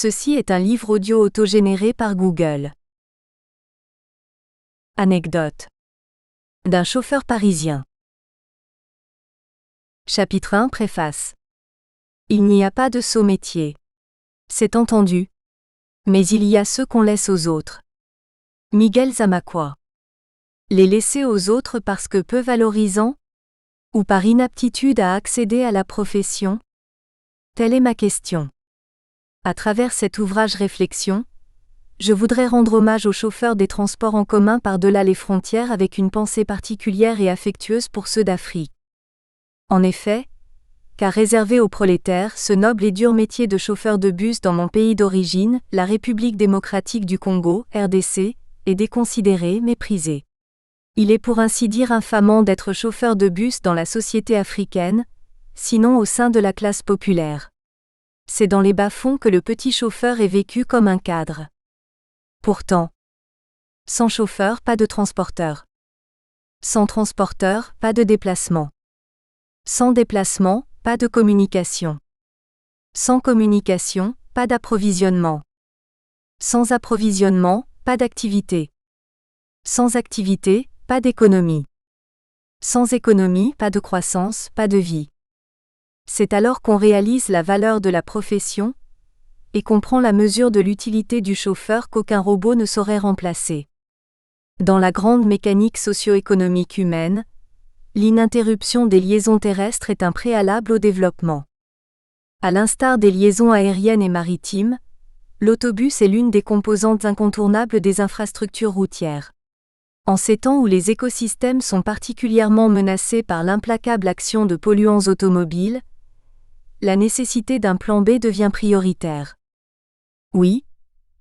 Ceci est un livre audio autogénéré par Google. Anecdote d'un chauffeur parisien. Chapitre 1 Préface. Il n'y a pas de sot métier. C'est entendu. Mais il y a ceux qu'on laisse aux autres. Miguel Zamacua. Les laisser aux autres parce que peu valorisants? Ou par inaptitude à accéder à la profession? Telle est ma question. À travers cet ouvrage réflexion, je voudrais rendre hommage aux chauffeurs des transports en commun par-delà les frontières avec une pensée particulière et affectueuse pour ceux d'Afrique. En effet, car réservé aux prolétaires, ce noble et dur métier de chauffeur de bus dans mon pays d'origine, la République démocratique du Congo, RDC, est déconsidéré, méprisé. Il est pour ainsi dire infamant d'être chauffeur de bus dans la société africaine, sinon au sein de la classe populaire. C'est dans les bas-fonds que le petit chauffeur est vécu comme un cadre. Pourtant, sans chauffeur, pas de transporteur. Sans transporteur, pas de déplacement. Sans déplacement, pas de communication. Sans communication, pas d'approvisionnement. Sans approvisionnement, pas d'activité. Sans activité, pas d'économie. Sans économie, pas de croissance, pas de vie. C'est alors qu'on réalise la valeur de la profession et qu'on prend la mesure de l'utilité du chauffeur qu'aucun robot ne saurait remplacer. Dans la grande mécanique socio-économique humaine, l'ininterruption des liaisons terrestres est un préalable au développement. À l'instar des liaisons aériennes et maritimes, l'autobus est l'une des composantes incontournables des infrastructures routières. En ces temps où les écosystèmes sont particulièrement menacés par l'implacable action de polluants automobiles, la nécessité d'un plan B devient prioritaire. Oui,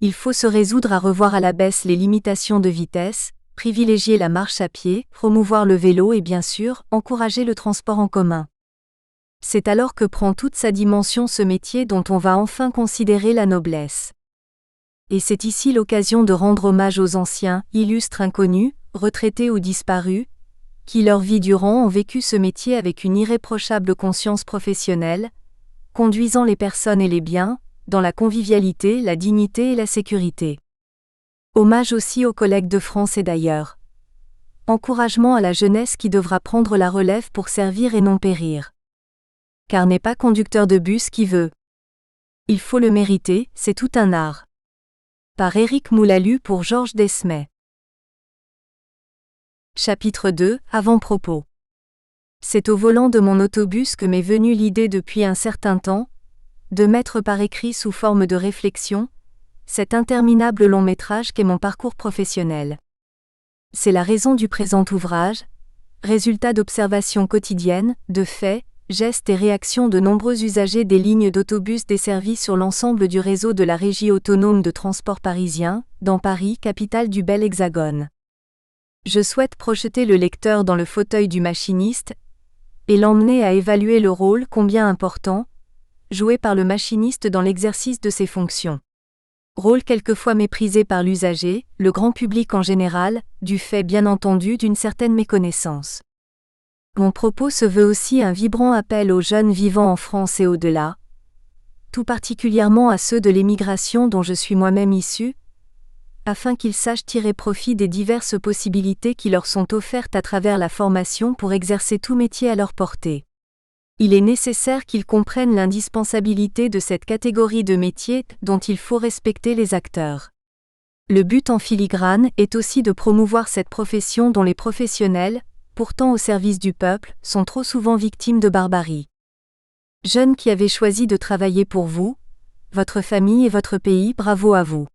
il faut se résoudre à revoir à la baisse les limitations de vitesse, privilégier la marche à pied, promouvoir le vélo et bien sûr, encourager le transport en commun. C'est alors que prend toute sa dimension ce métier dont on va enfin considérer la noblesse. Et c'est ici l'occasion de rendre hommage aux anciens, illustres inconnus, retraités ou disparus, qui leur vie durant ont vécu ce métier avec une irréprochable conscience professionnelle, conduisant les personnes et les biens, dans la convivialité, la dignité et la sécurité. Hommage aussi aux collègues de France et d'ailleurs. Encouragement à la jeunesse qui devra prendre la relève pour servir et non périr. Car n'est pas conducteur de bus qui veut. Il faut le mériter, c'est tout un art. Par Éric Moulalu pour Georges Desmet. Chapitre 2 Avant-propos. C'est au volant de mon autobus que m'est venue l'idée depuis un certain temps, de mettre par écrit sous forme de réflexion, cet interminable long métrage qu'est mon parcours professionnel. C'est la raison du présent ouvrage, résultat d'observations quotidiennes, de faits, gestes et réactions de nombreux usagers des lignes d'autobus desservies sur l'ensemble du réseau de la Régie autonome de transport parisien, dans Paris, capitale du bel Hexagone. Je souhaite projeter le lecteur dans le fauteuil du machiniste et l'emmener à évaluer le rôle combien important, joué par le machiniste dans l'exercice de ses fonctions. Rôle quelquefois méprisé par l'usager, le grand public en général, du fait bien entendu d'une certaine méconnaissance. Mon propos se veut aussi un vibrant appel aux jeunes vivant en France et au-delà, tout particulièrement à ceux de l'émigration dont je suis moi-même issu, afin qu'ils sachent tirer profit des diverses possibilités qui leur sont offertes à travers la formation pour exercer tout métier à leur portée. Il est nécessaire qu'ils comprennent l'indispensabilité de cette catégorie de métiers dont il faut respecter les acteurs. Le but en filigrane est aussi de promouvoir cette profession dont les professionnels, pourtant au service du peuple, sont trop souvent victimes de barbarie. Jeunes qui avez choisi de travailler pour vous, votre famille et votre pays, bravo à vous.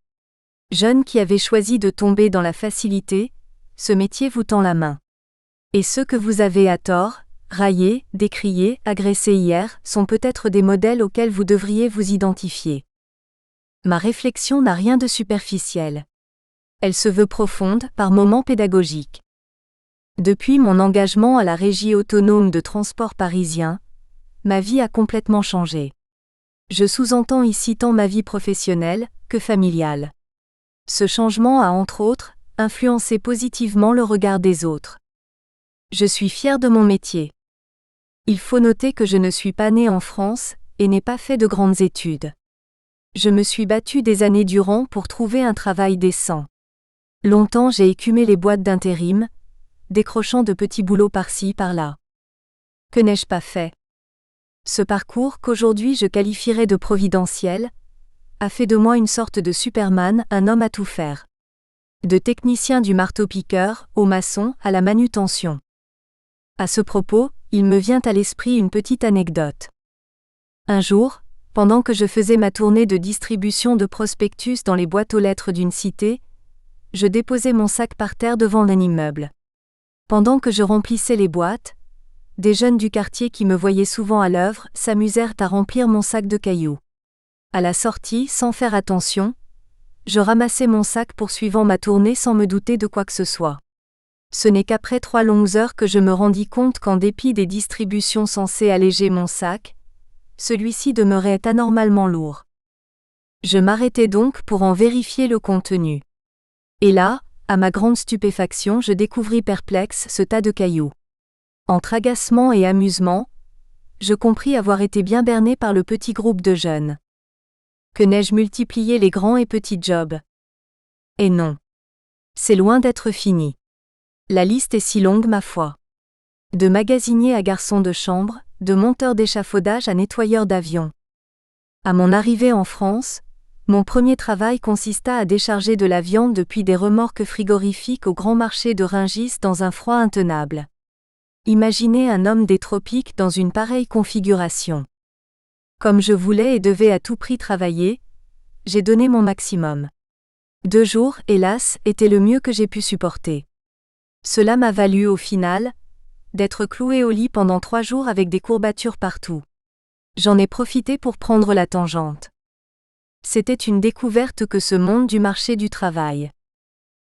Jeunes qui avez choisi de tomber dans la facilité, ce métier vous tend la main. Et ceux que vous avez à tort, raillés, décriés, agressés hier, sont peut-être des modèles auxquels vous devriez vous identifier. Ma réflexion n'a rien de superficiel. Elle se veut profonde, par moments pédagogique. Depuis mon engagement à la Régie autonome de transport parisien, ma vie a complètement changé. Je sous-entends ici tant ma vie professionnelle que familiale. Ce changement a entre autres influencé positivement le regard des autres. Je suis fière de mon métier. Il faut noter que je ne suis pas née en France et n'ai pas fait de grandes études. Je me suis battue des années durant pour trouver un travail décent. Longtemps j'ai écumé les boîtes d'intérim, décrochant de petits boulots par-ci, par-là. Que n'ai-je pas fait? Ce parcours qu'aujourd'hui je qualifierais de providentiel, a fait de moi une sorte de Superman, un homme à tout faire. De technicien du marteau-piqueur, au maçon, à la manutention. À ce propos, il me vient à l'esprit une petite anecdote. Un jour, pendant que je faisais ma tournée de distribution de prospectus dans les boîtes aux lettres d'une cité, je déposais mon sac par terre devant un immeuble. Pendant que je remplissais les boîtes, des jeunes du quartier qui me voyaient souvent à l'œuvre s'amusèrent à remplir mon sac de cailloux. À la sortie, sans faire attention, je ramassais mon sac poursuivant ma tournée sans me douter de quoi que ce soit. Ce n'est qu'après 3 longues heures que je me rendis compte qu'en dépit des distributions censées alléger mon sac, celui-ci demeurait anormalement lourd. Je m'arrêtai donc pour en vérifier le contenu. Et là, à ma grande stupéfaction, je découvris perplexe ce tas de cailloux. Entre agacement et amusement, je compris avoir été bien berné par le petit groupe de jeunes. Que n'ai-je multiplié les grands et petits jobs? Et non. C'est loin d'être fini. La liste est si longue, ma foi. De magasinier à garçon de chambre, de monteur d'échafaudage à nettoyeur d'avion. À mon arrivée en France, mon premier travail consista à décharger de la viande depuis des remorques frigorifiques au grand marché de Rungis dans un froid intenable. Imaginez un homme des tropiques dans une pareille configuration. Comme je voulais et devais à tout prix travailler, j'ai donné mon maximum. 2 jours, hélas, étaient le mieux que j'ai pu supporter. Cela m'a valu au final d'être cloué au lit pendant 3 jours avec des courbatures partout. J'en ai profité pour prendre la tangente. C'était une découverte que ce monde du marché du travail.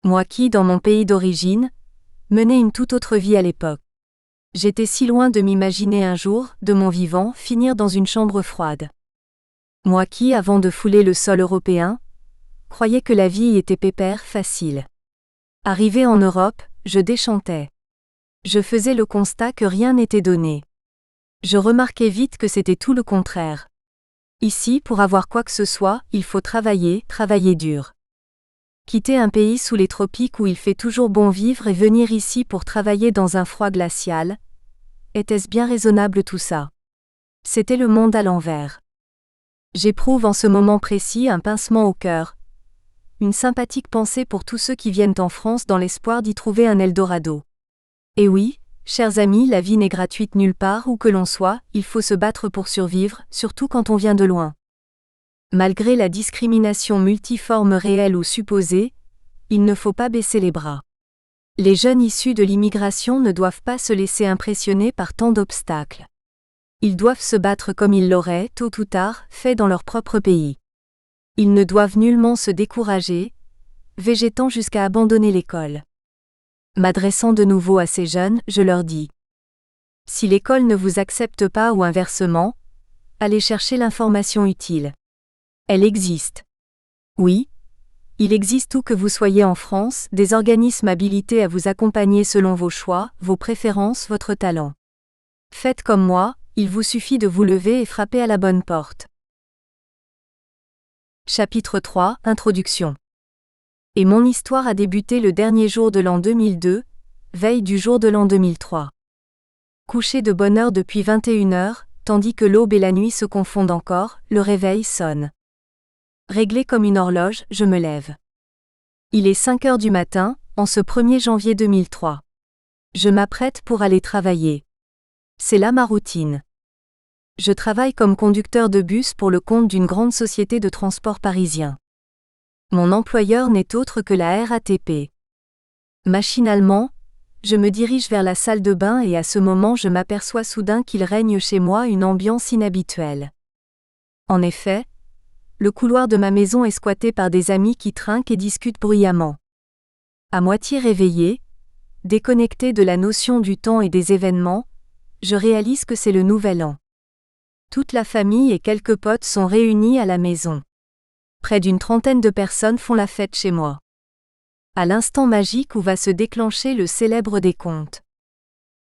Moi qui, dans mon pays d'origine, menais une toute autre vie à l'époque. J'étais si loin de m'imaginer un jour, de mon vivant, finir dans une chambre froide. Moi qui, avant de fouler le sol européen, croyais que la vie y était pépère, facile. Arrivé en Europe, je déchantais. Je faisais le constat que rien n'était donné. Je remarquais vite que c'était tout le contraire. Ici, pour avoir quoi que ce soit, il faut travailler, travailler dur. Quitter un pays sous les tropiques où il fait toujours bon vivre et venir ici pour travailler dans un froid glacial, était-ce bien raisonnable tout ça? C'était le monde à l'envers. J'éprouve en ce moment précis un pincement au cœur, une sympathique pensée pour tous ceux qui viennent en France dans l'espoir d'y trouver un Eldorado. Et oui, chers amis, la vie n'est gratuite nulle part où que l'on soit, il faut se battre pour survivre, surtout quand on vient de loin. Malgré la discrimination multiforme réelle ou supposée, il ne faut pas baisser les bras. Les jeunes issus de l'immigration ne doivent pas se laisser impressionner par tant d'obstacles. Ils doivent se battre comme ils l'auraient, tôt ou tard, fait dans leur propre pays. Ils ne doivent nullement se décourager, végétant jusqu'à abandonner l'école. M'adressant de nouveau à ces jeunes, je leur dis: si l'école ne vous accepte pas ou inversement, allez chercher l'information utile. Elle existe. Oui, il existe où que vous soyez en France, des organismes habilités à vous accompagner selon vos choix, vos préférences, votre talent. Faites comme moi, il vous suffit de vous lever et frapper à la bonne porte. Chapitre 3, Introduction. Et mon histoire a débuté le dernier jour de l'an 2002, veille du jour de l'an 2003. Couché de bonne heure depuis 21h, tandis que l'aube et la nuit se confondent encore, le réveil sonne. Réglé comme une horloge, je me lève. Il est 5h du matin, en ce 1er janvier 2003. Je m'apprête pour aller travailler. C'est là ma routine. Je travaille comme conducteur de bus pour le compte d'une grande société de transport parisien. Mon employeur n'est autre que la RATP. Machinalement, je me dirige vers la salle de bain et à ce moment je m'aperçois soudain qu'il règne chez moi une ambiance inhabituelle. En effet, le couloir de ma maison est squatté par des amis qui trinquent et discutent bruyamment. À moitié réveillé, déconnecté de la notion du temps et des événements, je réalise que c'est le nouvel an. Toute la famille et quelques potes sont réunis à la maison. Près d'une 30aine de personnes font la fête chez moi. À l'instant magique où va se déclencher le célèbre décompte.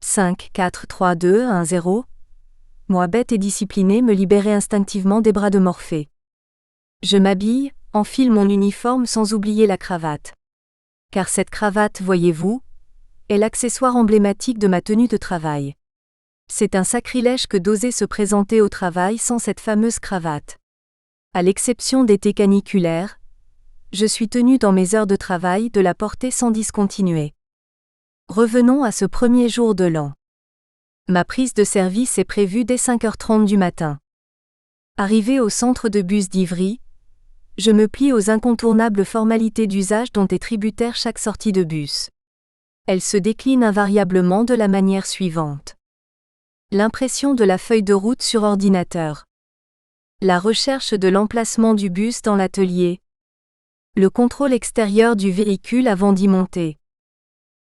5, 4, 3, 2, 1, 0. Moi bête et disciplinée me libérais instinctivement des bras de Morphée. Je m'habille, enfile mon uniforme sans oublier la cravate. Car cette cravate, voyez-vous, est l'accessoire emblématique de ma tenue de travail. C'est un sacrilège que d'oser se présenter au travail sans cette fameuse cravate. À l'exception d'été caniculaires, je suis tenu dans mes heures de travail de la porter sans discontinuer. Revenons à ce premier jour de l'an. Ma prise de service est prévue dès 5h30 du matin. Arrivé au centre de bus d'Ivry, je me plie aux incontournables formalités d'usage dont est tributaire chaque sortie de bus. Elles se déclinent invariablement de la manière suivante. L'impression de la feuille de route sur ordinateur. La recherche de l'emplacement du bus dans l'atelier. Le contrôle extérieur du véhicule avant d'y monter.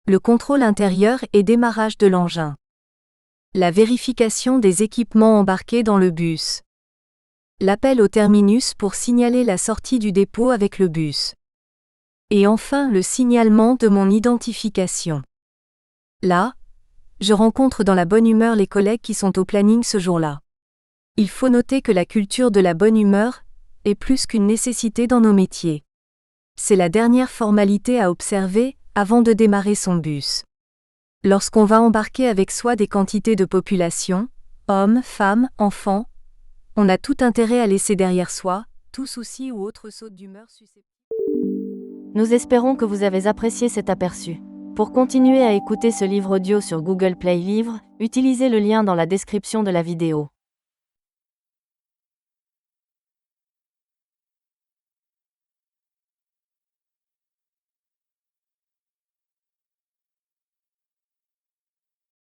Le contrôle intérieur et démarrage de l'engin. La vérification des équipements embarqués dans le bus. L'appel au terminus pour signaler la sortie du dépôt avec le bus. Et enfin le signalement de mon identification. Là, je rencontre dans la bonne humeur les collègues qui sont au planning ce jour-là. Il faut noter que la culture de la bonne humeur est plus qu'une nécessité dans nos métiers. C'est la dernière formalité à observer avant de démarrer son bus. Lorsqu'on va embarquer avec soi des quantités de population, hommes, femmes, enfants, on a tout intérêt à laisser derrière soi tout souci ou autre saute d'humeur susceptible. Nous espérons que vous avez apprécié cet aperçu. Pour continuer à écouter ce livre audio sur Google Play Livres, utilisez le lien dans la description de la vidéo.